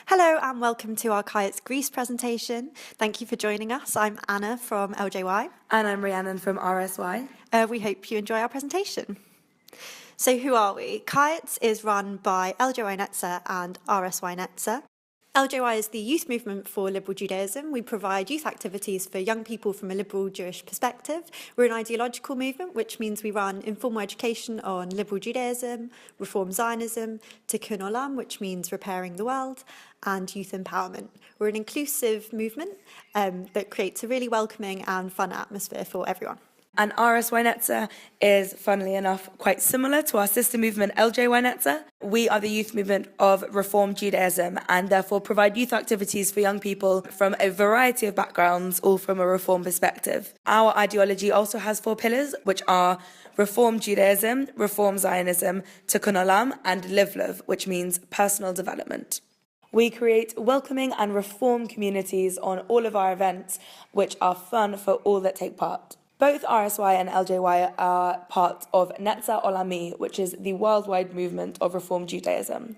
Hello and welcome to our Kayitz Greece presentation. Thank you for joining us. I'm Anna from LJY. And I'm Rhiannon from RSY. We hope you enjoy our presentation. So who are we? Kayitz is run by LJY Netza and RSY Netza. LJY is the youth movement for liberal Judaism. We provide youth activities for young people from a liberal Jewish perspective. We're an ideological movement, which means we run informal education on liberal Judaism, Reform Zionism, Tikkun Olam, which means repairing the world, and youth empowerment. We're an inclusive movement that creates a really welcoming and fun atmosphere for everyone. And RSY Netza is, funnily enough, quite similar to our sister movement LJY Netza. We are the youth movement of Reform Judaism and therefore provide youth activities for young people from a variety of backgrounds, all from a Reform perspective. Our ideology also has 4 pillars, which are Reform Judaism, Reform Zionism, Tikkun Olam, and Livlov, which means personal development. We create welcoming and reform communities on all of our events, which are fun for all that take part. Both RSY and LJY are part of Netza Olami, which is the worldwide movement of Reform Judaism.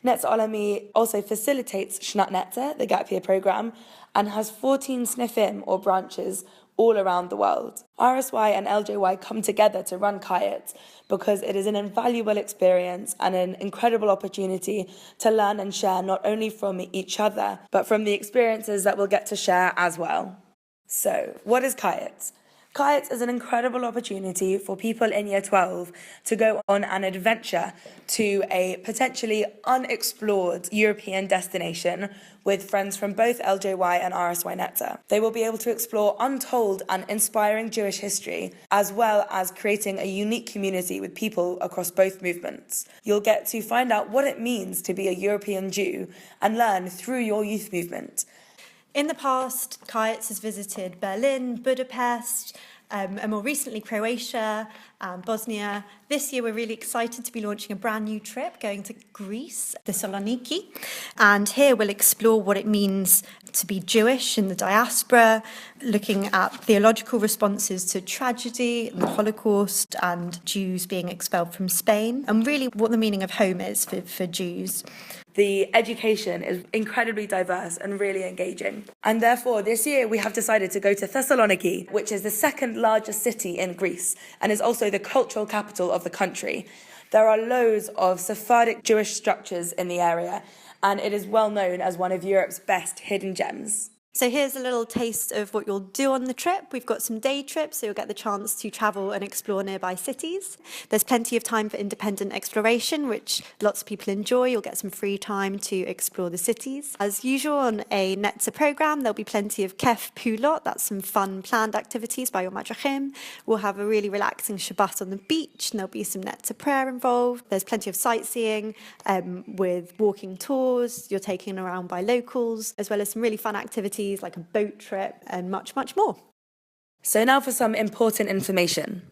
Netza Olami also facilitates Shnat Netza, the gap year program, and has 14 snifim, or branches, all around the world. RSY and LJY come together to run Kayitz because it is an invaluable experience and an incredible opportunity to learn and share not only from each other, but from the experiences that we'll get to share as well. So, what is Kayitz? Kayitz is an incredible opportunity for people in Year 12 to go on an adventure to a potentially unexplored European destination with friends from both LJY and RSY Netza. They will be able to explore untold and inspiring Jewish history, as well as creating a unique community with people across both movements. You'll get to find out what it means to be a European Jew and learn through your youth movement. In the past, Kayitz has visited Berlin, Budapest, and more recently Croatia and Bosnia. This year we're really excited to be launching a brand new trip going to Greece, Thessaloniki. And here we'll explore what it means to be Jewish in the diaspora, looking at theological responses to tragedy, the Holocaust, and Jews being expelled from Spain, and really what the meaning of home is for Jews. The education is incredibly diverse and really engaging. And therefore, this year we have decided to go to Thessaloniki, which is the second largest city in Greece and is also the cultural capital of the country. There are loads of Sephardic Jewish structures in the area, and it is well known as one of Europe's best hidden gems. So here's a little taste of what you'll do on the trip. We've got some day trips, so you'll get the chance to travel and explore nearby cities. There's plenty of time for independent exploration, which lots of people enjoy. You'll get some free time to explore the cities. As usual on a Netza program, there'll be plenty of kef pulot, that's some fun planned activities by your madrachim. We'll have a really relaxing Shabbat on the beach, and there'll be some Netza prayer involved. There's plenty of sightseeing with walking tours. You're taken around by locals, as well as some really fun activities like a boat trip and much, much more. So now for some important information.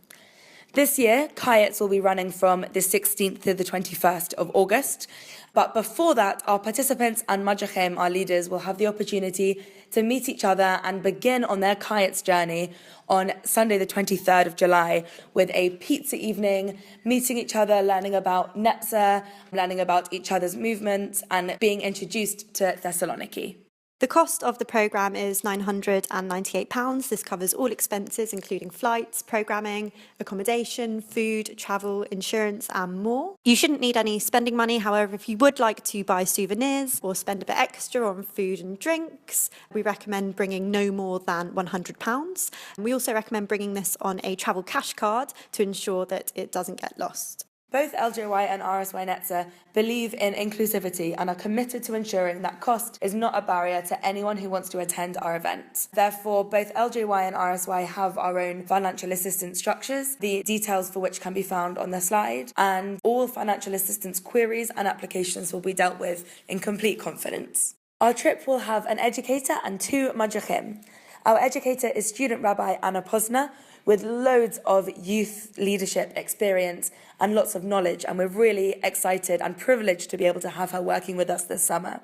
This year, Kayitz will be running from the 16th to the 21st of August. But before that, our participants and madrachim, our leaders, will have the opportunity to meet each other and begin on their Kayitz journey on Sunday the 23rd of July with a pizza evening, meeting each other, learning about Netza, learning about each other's movements, and being introduced to Thessaloniki. The cost of the programme is £998. This covers all expenses, including flights, programming, accommodation, food, travel, insurance, and more. You shouldn't need any spending money. However, if you would like to buy souvenirs or spend a bit extra on food and drinks, we recommend bringing no more than £100. We also recommend bringing this on a travel cash card to ensure that it doesn't get lost. Both LJY and RSY Netza believe in inclusivity and are committed to ensuring that cost is not a barrier to anyone who wants to attend our event. Therefore, both LJY and RSY have our own financial assistance structures, the details for which can be found on the slide, and all financial assistance queries and applications will be dealt with in complete confidence. Our trip will have an educator and 2 madrachim. Our educator is student rabbi Anna Posner, with loads of youth leadership experience and lots of knowledge, and we're really excited and privileged to be able to have her working with us this summer.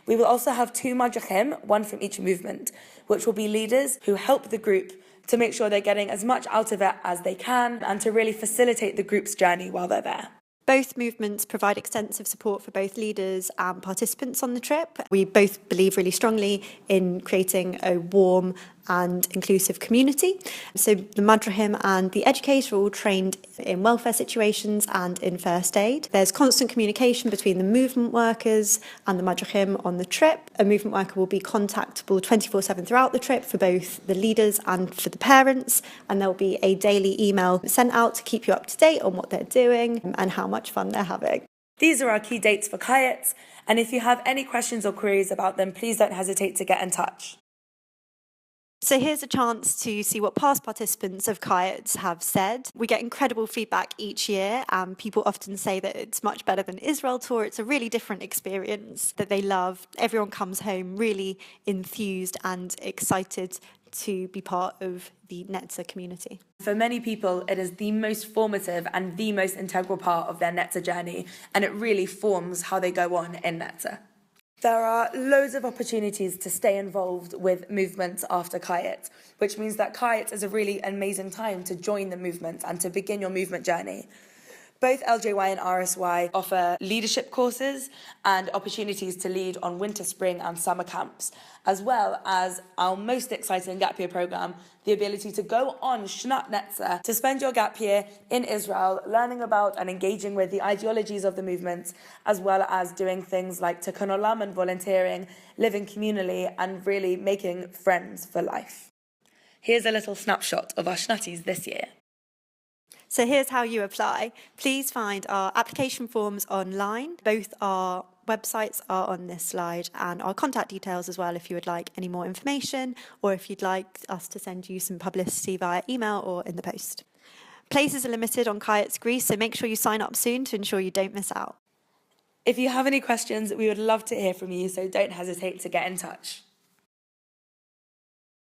We will also have 2 madrachim, one from each movement, which will be leaders who help the group to make sure they're getting as much out of it as they can and to really facilitate the group's journey while they're there. Both movements provide extensive support for both leaders and participants on the trip. We both believe really strongly in creating a warm and inclusive community. So the Madrahim and the educator are all trained in welfare situations and in first aid. There's constant communication between the movement workers and the Madrahim on the trip. A movement worker will be contactable 24/7 throughout the trip for both the leaders and for the parents, and there'll be a daily email sent out to keep you up to date on what they're doing and how much fun they're having. These are our key dates for Kayitz, and if you have any questions or queries about them, please don't hesitate to get in touch. So here's a chance to see what past participants of Kayitz have said. We get incredible feedback each year, and people often say that it's much better than Israel tour. It's a really different experience that they love. Everyone comes home really enthused and excited to be part of the Netza community. For many people, it is the most formative and the most integral part of their Netza journey, and it really forms how they go on in Netza. There are loads of opportunities to stay involved with movements after Kayitz, which means that Kayitz is a really amazing time to join the movement and to begin your movement journey. Both LJY and RSY offer leadership courses and opportunities to lead on winter, spring and summer camps, as well as our most exciting gap year programme, the ability to go on Shnat Netza, to spend your gap year in Israel, learning about and engaging with the ideologies of the movement, as well as doing things like Tikkun Olam and volunteering, living communally and really making friends for life. Here's a little snapshot of our Shnatis this year. So here's how you apply. Please find our application forms online. Both our websites are on this slide, and our contact details as well if you would like any more information, or if you'd like us to send you some publicity via email or in the post. Places are limited on Kayitz Greece, so make sure you sign up soon to ensure you don't miss out. If you have any questions, we would love to hear from you, so don't hesitate to get in touch.